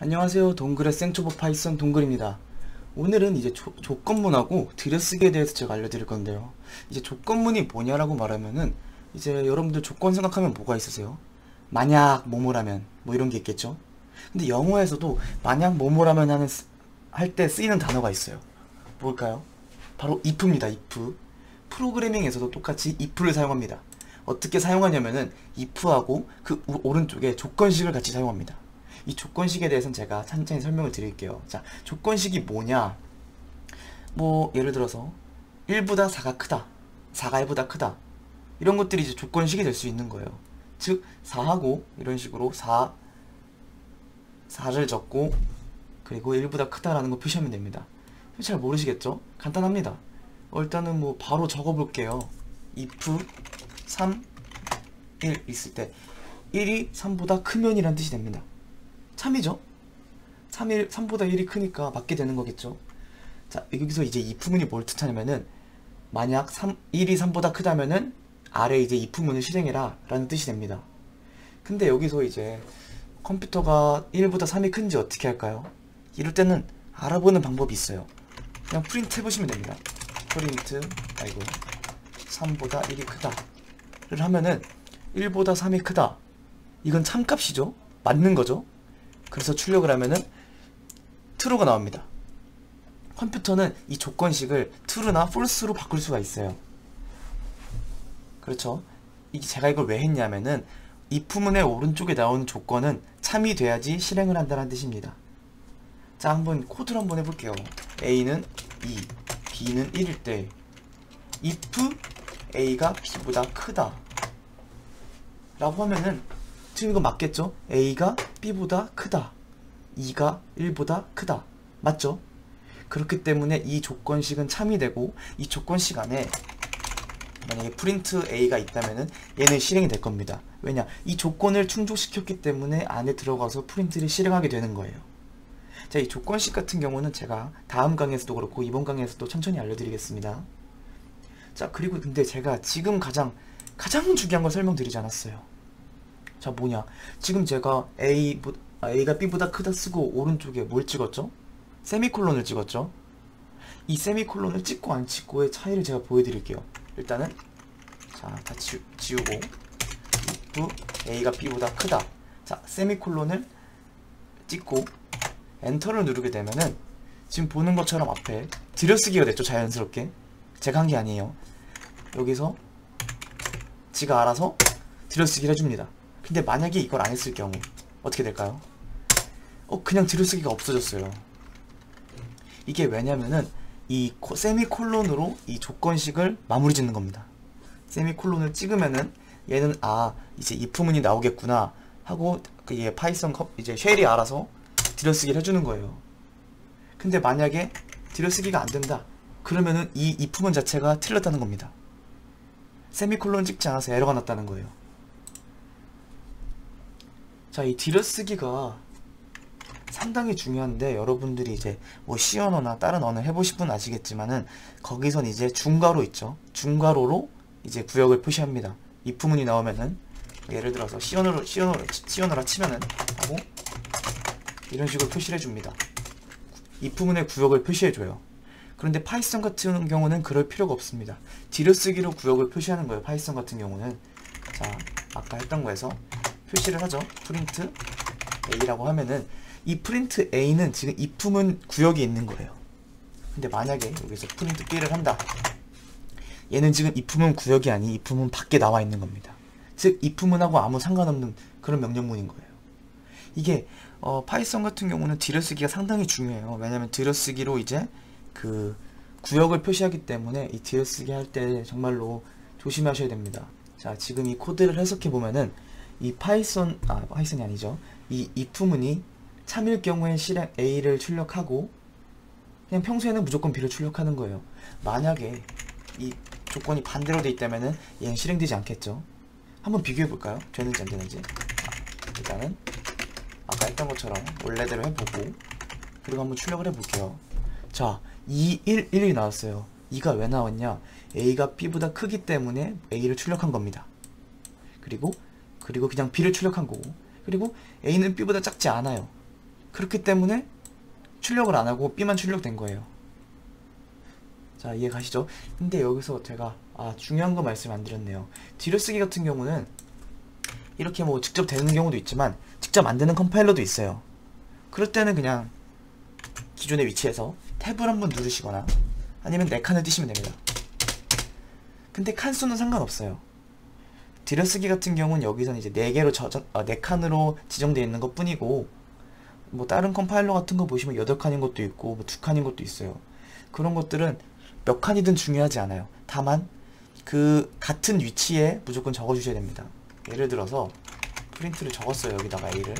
안녕하세요. 동글의 생초보 파이썬 동글입니다. 오늘은 이제 조건문하고 들여쓰기에 대해서 제가 알려드릴 건데요. 이제 조건문이 뭐냐라고 말하면은 이제 여러분들 조건 생각하면 뭐가 있으세요? 만약 뭐뭐라면 뭐 이런 게 있겠죠? 근데 영어에서도 만약 뭐뭐라면 할 때 쓰이는 단어가 있어요. 뭘까요? 바로 if입니다. if. 프로그래밍에서도 똑같이 if를 사용합니다. 어떻게 사용하냐면은 if하고 그 오른쪽에 조건식을 같이 사용합니다. 이 조건식에 대해서는 제가 천천히 설명을 드릴게요. 자, 조건식이 뭐냐? 뭐 예를 들어서 1보다 4가 크다, 4가 1보다 크다, 이런 것들이 이제 조건식이 될 수 있는 거예요. 즉 4하고 이런 식으로 4를 적고 그리고 1보다 크다라는 거 표시하면 됩니다. 잘 모르시겠죠? 간단합니다. 일단은 뭐 바로 적어볼게요. if 3, 1 있을 때 1이 3보다 크면이란 뜻이 됩니다. 참이죠? 3보다 1이 크니까 맞게 되는 거겠죠? 자, 여기서 이제 if문이 뭘 뜻하냐면은 만약 1이 3보다 크다면은 아래 이제 if문을 실행해라 라는 뜻이 됩니다. 근데 여기서 이제 컴퓨터가 1보다 3이 큰지 어떻게 할까요? 이럴 때는 알아보는 방법이 있어요. 그냥 프린트 해보시면 됩니다. 프린트 3보다 1이 크다 를 하면은 1보다 3이 크다, 이건 참값이죠? 맞는 거죠? 그래서 출력을 하면은 true가 나옵니다. 컴퓨터는 이 조건식을 true나 false로 바꿀 수가 있어요. 그렇죠? 제가 이걸 왜 했냐면은 if문의 오른쪽에 나오는 조건은 참이 돼야지 실행을 한다는 뜻입니다. 자, 한번 코드를 한번 해볼게요. A는 2, B는 1일 때 if A가 B보다 크다 라고 하면은 지금 이거 맞겠죠? A가 B보다 크다, 2가 1보다 크다, 맞죠? 그렇기 때문에 이 조건식은 참이 되고, 이 조건식 안에 만약에 프린트 A가 있다면은 얘는 실행이 될 겁니다. 왜냐? 이 조건을 충족시켰기 때문에 안에 들어가서 프린트를 실행하게 되는 거예요. 자, 이 조건식 같은 경우는 제가 다음 강의에서도 그렇고 이번 강의에서도 천천히 알려드리겠습니다. 자, 그리고 근데 제가 지금 가장 중요한 걸 설명드리지 않았어요. 자, 뭐냐? 지금 제가 A가 B보다 크다 쓰고 오른쪽에 뭘 찍었죠? 세미콜론을 찍었죠? 이 세미콜론을 찍고 안 찍고의 차이를 제가 보여드릴게요. 일단은 자, 다 지우고 if A가 B보다 크다. 자, 세미콜론을 찍고 엔터를 누르게 되면은 지금 보는 것처럼 앞에 들여쓰기가 됐죠? 자연스럽게. 제가 한 게 아니에요. 여기서 지가 알아서 들여쓰기를 해줍니다. 근데 만약에 이걸 안 했을 경우 어떻게 될까요? 그냥 들여쓰기가 없어졌어요. 이게 왜냐면은 이 세미콜론으로 이 조건식을 마무리 짓는 겁니다. 세미콜론을 찍으면은 얘는 이제 if문이 나오겠구나 하고 얘 파이썬 이제 쉘이 알아서 들여쓰기를 해주는 거예요. 근데 만약에 들여쓰기가 안 된다 그러면은 이 if문 자체가 틀렸다는 겁니다. 세미콜론 찍지 않아서 에러가 났다는 거예요. 자, 이 들여쓰기가 상당히 중요한데, 여러분들이 이제 뭐 C언어나 다른 언어 해보실 분 아시겠지만은 거기선 이제 중괄호 있죠? 중괄호로 이제 구역을 표시합니다. if문이 나오면은 예를 들어서 C언어라 치면은 하고 이런 식으로 표시를 해줍니다. if문의 구역을 표시해줘요. 그런데 파이썬 같은 경우는 그럴 필요가 없습니다. 들여쓰기로 구역을 표시하는 거예요. 파이썬 같은 경우는. 자, 아까 했던 거에서 표시를 하죠. 프린트 A라고 하면은 이 프린트 A는 지금 if문 구역이 있는 거예요. 근데 만약에 여기서 프린트 B를 한다, 얘는 지금 if문 구역이 아닌 if문 밖에 나와 있는 겁니다. 즉 if문하고 아무 상관없는 그런 명령문인 거예요. 이게 파이썬 같은 경우는 들여쓰기가 상당히 중요해요. 왜냐면 들여쓰기로 이제 그 구역을 표시하기 때문에 이 들여쓰기 할 때 정말로 조심하셔야 됩니다. 자, 지금 이 코드를 해석해 보면은 이 파이썬이 아니죠. 이 if문이 참일 경우에 실행 A를 출력하고 그냥 평소에는 무조건 B를 출력하는 거예요. 만약에 이 조건이 반대로 돼 있다면은 얘는 실행되지 않겠죠. 한번 비교해 볼까요? 되는지 안 되는지. 일단은 아까 했던 것처럼 원래대로 해보고 그리고 한번 출력을 해볼게요. 자, 2, 1, 1이 나왔어요. 2가 왜 나왔냐? A가 B보다 크기 때문에 A를 출력한 겁니다. 그리고 그냥 B를 출력한 거고, 그리고 A는 B보다 작지 않아요. 그렇기 때문에 출력을 안하고 B만 출력된 거예요. 자, 이해 가시죠? 근데 여기서 제가 중요한 거 말씀 안 드렸네요. 뒤로쓰기 같은 경우는 이렇게 뭐 직접 되는 경우도 있지만 직접 안 되는 컴파일러도 있어요. 그럴 때는 그냥 기존의 위치에서 탭을 한번 누르시거나 아니면 4칸을 띄시면 됩니다. 근데 칸수는 상관없어요. 뒤로쓰기 같은 경우는 여기서는 이제 4칸으로 지정되어 있는 것 뿐이고, 뭐 다른 컴파일러 같은 거 보시면 8칸인 것도 있고 뭐 2칸인 것도 있어요. 그런 것들은 몇 칸이든 중요하지 않아요. 다만 그 같은 위치에 무조건 적어주셔야 됩니다. 예를 들어서 프린트를 적었어요, 여기다가 A를.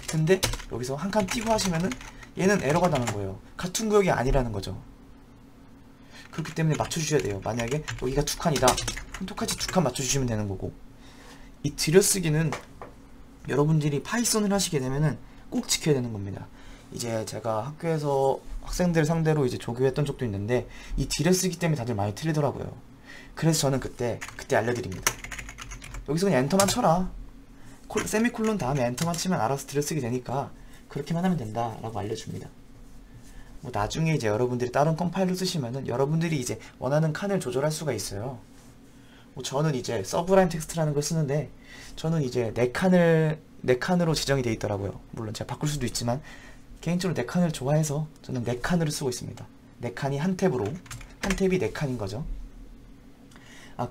근데 여기서 한 칸 띄고 하시면은 얘는 에러가 나는 거예요. 같은 구역이 아니라는 거죠. 그렇기 때문에 맞춰주셔야 돼요. 만약에 여기가 2칸이다, 그럼 똑같이 2칸 맞춰주시면 되는 거고, 이 들여쓰기는 여러분들이 파이썬을 하시게 되면은 꼭 지켜야 되는 겁니다. 이제 제가 학교에서 학생들 상대로 이제 조교했던 적도 있는데 이 들여쓰기 때문에 다들 많이 틀리더라고요. 그래서 저는 그때 알려드립니다. 여기서 그냥 엔터만 쳐라, 세미콜론 다음에 엔터만 치면 알아서 들여쓰기 되니까 그렇게만 하면 된다 라고 알려줍니다. 뭐 나중에 이제 여러분들이 다른 컴파일러 쓰시면은 여러분들이 이제 원하는 칸을 조절할 수가 있어요. 뭐 저는 이제 서브라임 텍스트라는 걸 쓰는데 저는 이제 4칸으로 지정이 되어 있더라고요. 물론 제가 바꿀 수도 있지만 개인적으로 4칸을 좋아해서 저는 4칸으로 쓰고 있습니다. 4칸이 한 탭으로, 한 탭이 4칸인 거죠.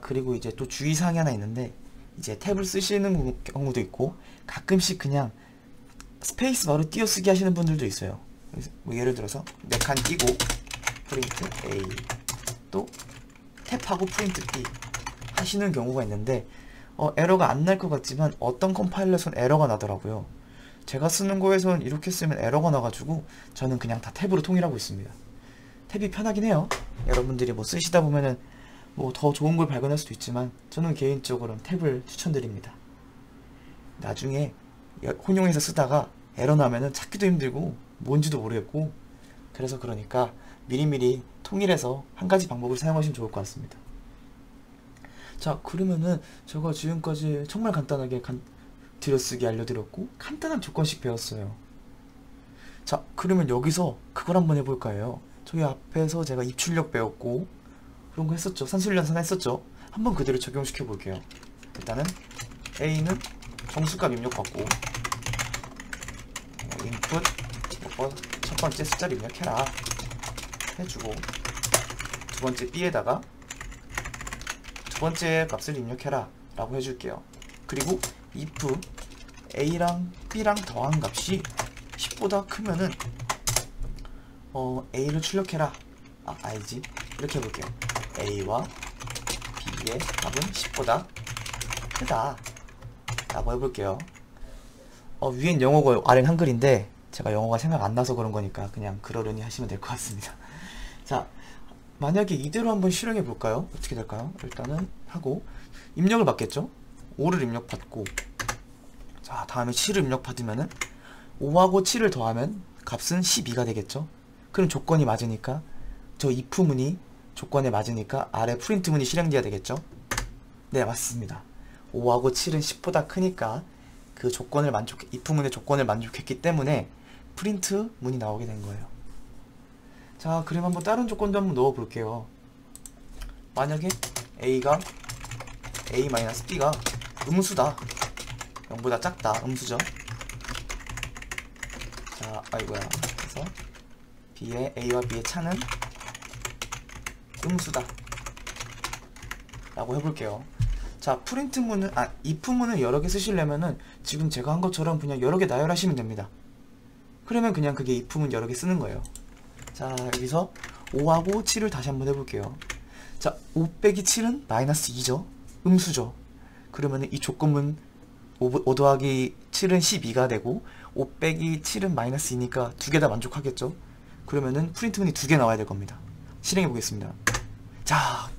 그리고 이제 또 주의사항이 하나 있는데, 이제 탭을 쓰시는 경우도 있고 가끔씩 그냥 스페이스 바로 띄어쓰기 하시는 분들도 있어요. 뭐 예를 들어서 4칸 띄고 프린트 A, 또 탭하고 프린트 B 하시는 경우가 있는데 에러가 안 날 것 같지만 어떤 컴파일러에선 에러가 나더라고요. 제가 쓰는 거에선 이렇게 쓰면 에러가 나가지고 저는 그냥 다 탭으로 통일하고 있습니다. 탭이 편하긴 해요. 여러분들이 뭐 쓰시다 보면은 뭐 더 좋은 걸 발견할 수도 있지만 저는 개인적으로는 탭을 추천드립니다. 나중에 혼용해서 쓰다가 에러 나면은 찾기도 힘들고 뭔지도 모르겠고, 그래서 그러니까 미리미리 통일해서 한 가지 방법을 사용하시면 좋을 것 같습니다. 자, 그러면은 제가 지금까지 정말 간단하게 들여쓰기 알려드렸고 간단한 조건식 배웠어요. 자, 그러면 여기서 그걸 한번 해볼까 해요. 저기 앞에서 제가 입출력 배웠고 그런 거 했었죠. 산술연산 했었죠. 한번 그대로 적용시켜 볼게요. 일단은 A는 정수값 입력받고 인풋 첫 번째 숫자를 입력해라 해주고, 두 번째 B에다가 두 번째 값을 입력해라 라고 해줄게요. 그리고 if A랑 B랑 더한 값이 10보다 크면은 A를 출력해라. 아니지, 이렇게 해볼게요. A와 B의 값은 10보다 크다 라고 해볼게요. 위엔 영어고 아래는 한글인데 제가 영어가 생각 안 나서 그런 거니까 그냥 그러려니 하시면 될 것 같습니다. 자, 만약에 이대로 한번 실행해 볼까요? 어떻게 될까요? 일단은 하고 입력을 받겠죠? 5를 입력받고, 자, 다음에 7을 입력받으면은 5하고 7을 더하면 값은 12가 되겠죠? 그럼 조건이 맞으니까, 저 if문이 조건에 맞으니까 아래 프린트문이 실행돼야 되겠죠? 네, 맞습니다. 5하고 7은 10보다 크니까 그 조건을 if문의 조건을 만족했기 때문에 프린트문이 나오게 된 거예요. 자, 그럼 한번 다른 조건도 한번 넣어 볼게요. 만약에 A-B가 음수다, 0보다 작다, 음수죠. 자, 그래서 A와 B의 차는 음수다 라고 해볼게요. 자, 프린트문은 if문을 여러 개 쓰시려면은 지금 제가 한 것처럼 그냥 여러 개 나열하시면 됩니다. 그러면 그냥 그게 if문 여러 개 쓰는 거예요. 자, 여기서 5하고 7을 다시 한번 해볼게요. 자, 5 빼기 7은 마이너스 2죠. 음수죠. 그러면은 이 조건문 5 더하기 7은 12가 되고 5 빼기 7은 마이너스 2니까 두 개 다 만족하겠죠. 그러면은 프린트문이 2개 나와야 될 겁니다. 실행해 보겠습니다. 자,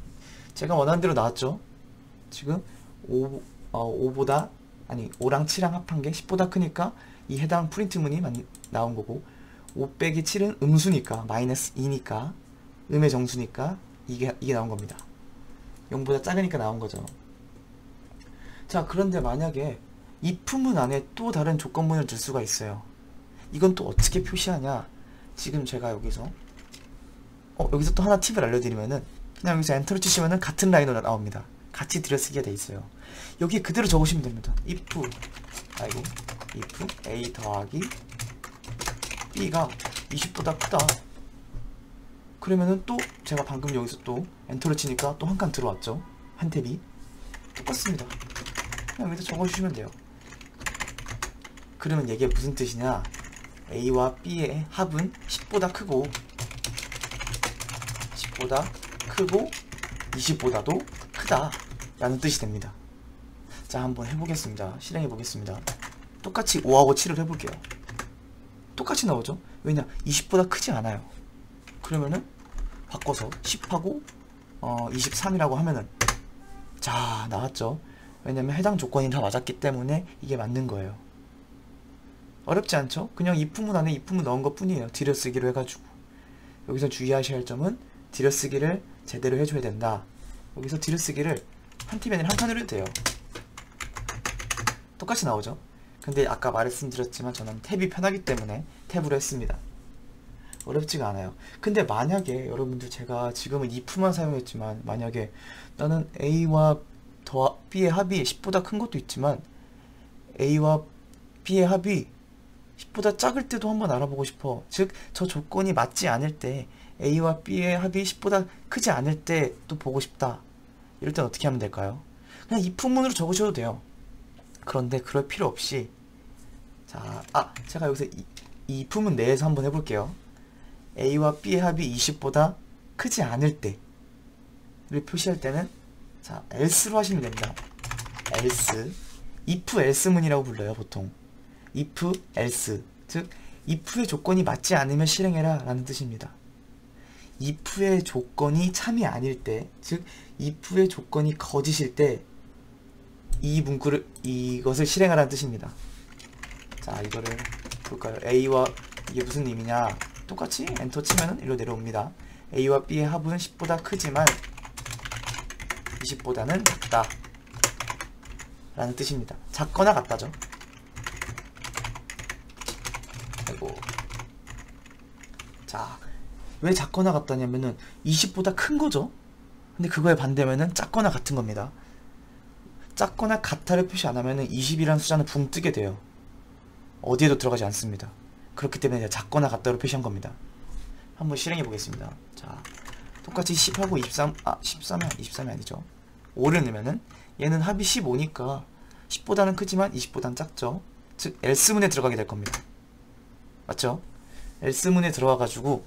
제가 원하는 대로 나왔죠. 지금 5랑 7랑 합한 게 10보다 크니까 이 해당 프린트문이 나온 거고, 5 빼기 7은 음수니까 마이너스 2니까 음의 정수니까 이게 나온 겁니다. 0보다 작으니까 나온 거죠. 자, 그런데 만약에 if문 안에 또 다른 조건문을 줄 수가 있어요. 이건 또 어떻게 표시하냐? 지금 제가 여기서 여기서 또 하나 팁을 알려드리면은 그냥 여기서 엔터를 치시면은 같은 라인으로 나옵니다. 같이 들여쓰기가 돼 있어요. 여기 그대로 적으시면 됩니다. if a 더하기 b가 20보다 크다. 그러면은 또 제가 방금 여기서 또 엔터를 치니까 또 한 칸 들어왔죠. 한 탭이 똑같습니다. 그냥 여기서 적어주시면 돼요. 그러면 이게 무슨 뜻이냐? a와 b의 합은 10보다 크고 20보다도 크다 라는 뜻이 됩니다. 자, 한번 해보겠습니다. 실행해 보겠습니다. 똑같이 5하고 7을 해볼게요. 똑같이 나오죠? 왜냐? 20보다 크지 않아요. 그러면은 바꿔서 10하고 23이라고 하면은 자, 나왔죠? 왜냐면 해당 조건이 다 맞았기 때문에 이게 맞는 거예요. 어렵지 않죠? 그냥 if문 안에 if문 넣은 것 뿐이에요. 들여쓰기로 해가지고. 여기서 주의하셔야 할 점은 들여쓰기를 제대로 해줘야 된다. 여기서 들여쓰기를 한 팁이 아니라 한 칸으로 해도 돼요. 똑같이 나오죠? 근데 아까 말씀드렸지만 저는 탭이 편하기 때문에 탭으로 했습니다. 어렵지가 않아요. 근데 만약에 여러분들 제가 지금은 if만 사용했지만 만약에 나는 a와 b의 합이 10보다 큰 것도 있지만 a와 b의 합이 10보다 작을 때도 한번 알아보고 싶어. 즉 저 조건이 맞지 않을 때 a와 b의 합이 10보다 크지 않을 때 또 보고 싶다. 이럴 땐 어떻게 하면 될까요? 그냥 if문으로 적으셔도 돼요. 그런데 그럴 필요 없이 자, 제가 여기서 이 if문 내에서 한번 해볼게요. a와 b의 합이 20보다 크지 않을 때를 표시할 때는 자, else로 하시면 됩니다. else, if else문이라고 불러요, 보통. if else, 즉 if의 조건이 맞지 않으면 실행해라 라는 뜻입니다. if의 조건이 참이 아닐 때, 즉 if의 조건이 거짓일 때 이 문구를 이것을 실행하라는 뜻입니다. 자, 이거를 볼까요? a와 이게 무슨 의미냐? 똑같이 엔터 치면은 일로 내려옵니다. a와 b의 합은 10보다 크지만 20보다는 작다 라는 뜻입니다. 작거나 같다죠. 아이고. 자, 왜 작거나 같다냐면은 20보다 큰 거죠. 근데 그거에 반대면은 작거나 같은 겁니다. 작거나 같아를 표시 안 하면은 20이라는 숫자는 붕 뜨게 돼요. 어디에도 들어가지 않습니다. 그렇기 때문에 작거나 같다로 표시한 겁니다. 한번 실행해 보겠습니다. 자, 똑같이 10하고 23이 아니죠. 5를 넣으면은 얘는 합이 15니까 10보다는 크지만 20보다는 작죠. 즉 else문에 들어가게 될 겁니다. 맞죠? else문에 들어가가지고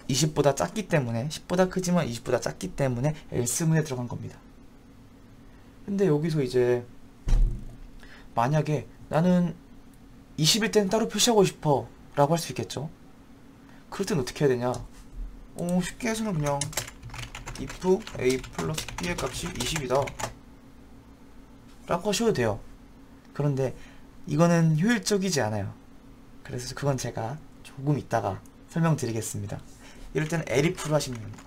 20보다 작기 때문에 10보다 크지만 20보다 작기 때문에 else문에 들어간 겁니다. 근데 여기서 이제 만약에 나는 20일 때는 따로 표시하고 싶어 라고 할 수 있겠죠. 그럴 땐 어떻게 해야 되냐? 쉽게 해서는 그냥 if a 플러스 b의 값이 20이다 라고 하셔도 돼요. 그런데 이거는 효율적이지 않아요. 그래서 그건 제가 조금 이따가 설명드리겠습니다. 이럴 때는 elif로 하시면 됩니다.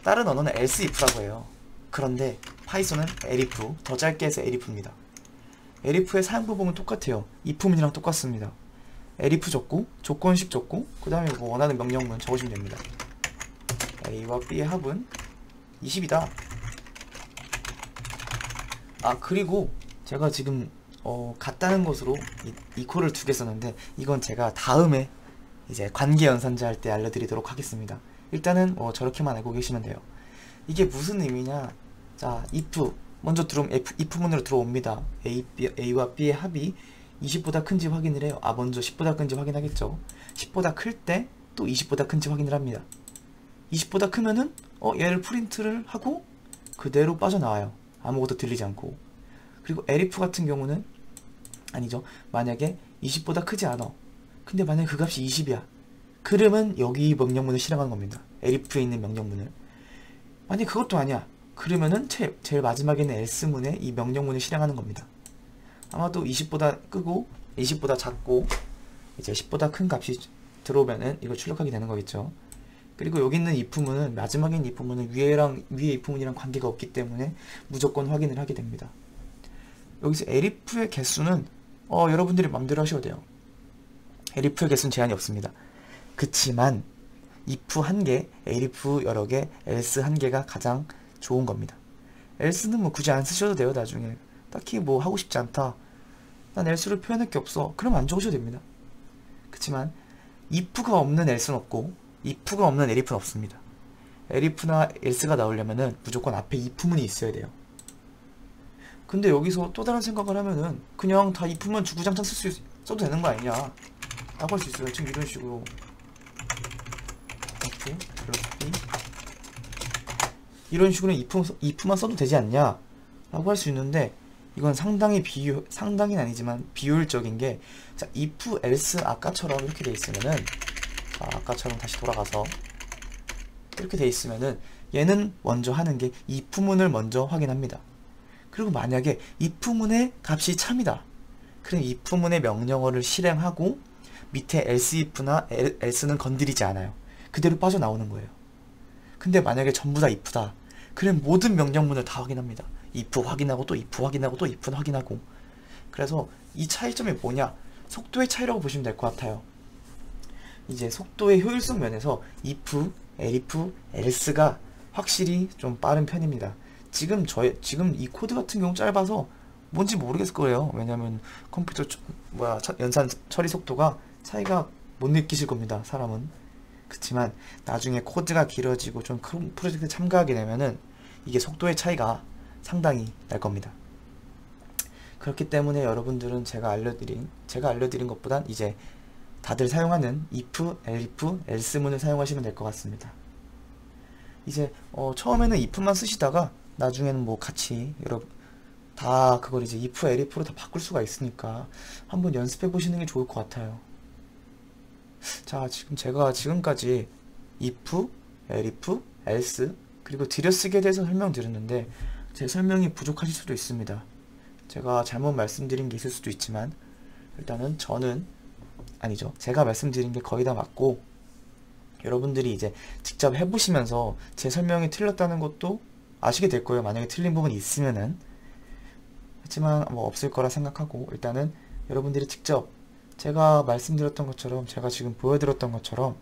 다른 언어는 else if라고 해요. 그런데 파이썬은 elif, 더 짧게 해서 elif입니다. elif의 사용법은 똑같아요. if문이랑 똑같습니다. elif 적고 조건식 적고 그 다음에 뭐 원하는 명령문 적으시면 됩니다. a와 b의 합은 20이다. 그리고 제가 지금 같다는 것으로 이퀄을 2개 썼는데 이건 제가 다음에 이제 관계 연산자 할 때 알려드리도록 하겠습니다. 일단은 저렇게만 알고 계시면 돼요. 이게 무슨 의미냐? 자, if 먼저 들어오면 if문으로 들어옵니다. a와 b의 합이 20보다 큰지 확인을 해요. 먼저 10보다 큰지 확인하겠죠. 10보다 클 때 또 20보다 큰지 확인을 합니다. 20보다 크면은 얘를 프린트를 하고 그대로 빠져나와요. 아무것도 들리지 않고. 그리고 elif 같은 경우는 아니죠. 만약에 20보다 크지 않아. 근데 만약에 그 값이 20이야. 그러면 여기 명령문을 실행하는 겁니다. elif에 있는 명령문을. 만약에 그것도 아니야. 그러면은 제일 마지막에는 else문에 이 명령문을 실행하는 겁니다. 아마도 20보다 크고 20보다 작고 이제 10보다 큰 값이 들어오면은 이걸 출력하게 되는 거겠죠. 그리고 여기 있는 if문은 마지막에 있는 if문은 위에 if문이랑 관계가 없기 때문에 무조건 확인을 하게 됩니다. 여기서 elif의 개수는 여러분들이 맘대로 하셔도 돼요. elif의 개수는 제한이 없습니다. 그치만 if 1개, elif 여러 개, else 1개가 가장 좋은 겁니다. else는 뭐 굳이 안 쓰셔도 돼요. 나중에 딱히 뭐 하고 싶지 않다, 난 else를 표현할 게 없어, 그럼 안 적으셔도 됩니다. 그치만 if가 없는 else는 없고 if가 없는 elif는 없습니다. elif나 else가 나오려면은 무조건 앞에 if문이 있어야 돼요. 근데 여기서 또 다른 생각을 하면은 그냥 다 if문 주구장창 써도 되는 거 아니냐 라고 할 수 있어요. 지금 이런 식으로 if, 이런 식으로 if만 써도 되지 않냐 라고 할 수 있는데, 이건 상당히는 아니지만 비효율적인 게, 자, if, else 아까처럼 이렇게 돼 있으면은, 자, 아까처럼 다시 돌아가서 이렇게 돼 있으면은 얘는 먼저 하는 게 if문을 먼저 확인합니다. 그리고 만약에 if문의 값이 참이다, 그럼 if문의 명령어를 실행하고 밑에 else if나 else는 건드리지 않아요. 그대로 빠져나오는 거예요. 근데 만약에 전부 다 if다, 그럼 모든 명령문을 다 확인합니다. if 확인하고 또 if 확인하고 또 if 확인하고. 그래서 이 차이점이 뭐냐, 속도의 차이라고 보시면 될 것 같아요. 이제 속도의 효율성 면에서 if, elif, else가 확실히 좀 빠른 편입니다. 지금 이 코드 같은 경우 짧아서 뭔지 모르겠을 거예요. 왜냐면 컴퓨터 연산 처리 속도가 차이가 못 느끼실 겁니다, 사람은. 그치만 나중에 코드가 길어지고 좀 큰 프로젝트에 참가하게 되면은 이게 속도의 차이가 상당히 날 겁니다. 그렇기 때문에 여러분들은 제가 알려드린 것보단 이제 다들 사용하는 if, elif, else문을 사용하시면 될 것 같습니다. 이제 처음에는 if만 쓰시다가 나중에는 뭐 같이 여러분 다 그걸 이제 if, elif로 다 바꿀 수가 있으니까 한번 연습해 보시는 게 좋을 것 같아요. 자, 제가 지금까지 if, elif, else 그리고 들여쓰기에 대해서 설명드렸는데, 제 설명이 부족하실 수도 있습니다. 제가 잘못 말씀드린 게 있을 수도 있지만, 일단은 제가 말씀드린 게 거의 다 맞고, 여러분들이 이제 직접 해보시면서 제 설명이 틀렸다는 것도 아시게 될 거예요. 만약에 틀린 부분이 있으면은. 하지만 뭐 없을 거라 생각하고, 일단은 여러분들이 직접 제가 말씀드렸던 것처럼, 제가 지금 보여드렸던 것처럼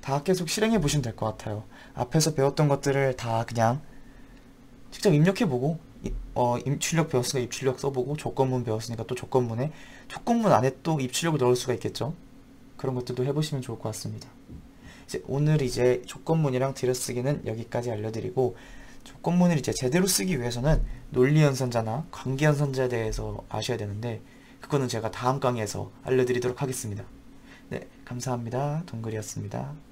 다 계속 실행해 보시면 될 것 같아요. 앞에서 배웠던 것들을 다 그냥 직접 입력해보고, 입출력 배웠으니까 입출력 써보고, 조건문 배웠으니까 또 조건문 안에 또 입출력을 넣을 수가 있겠죠. 그런 것들도 해보시면 좋을 것 같습니다. 오늘 이제 조건문이랑 들여쓰기는 여기까지 알려드리고, 조건문을 이제 제대로 쓰기 위해서는 논리연산자나 관계연산자에 대해서 아셔야 되는데, 그거는 제가 다음 강의에서 알려드리도록 하겠습니다. 네, 감사합니다. 동글이었습니다.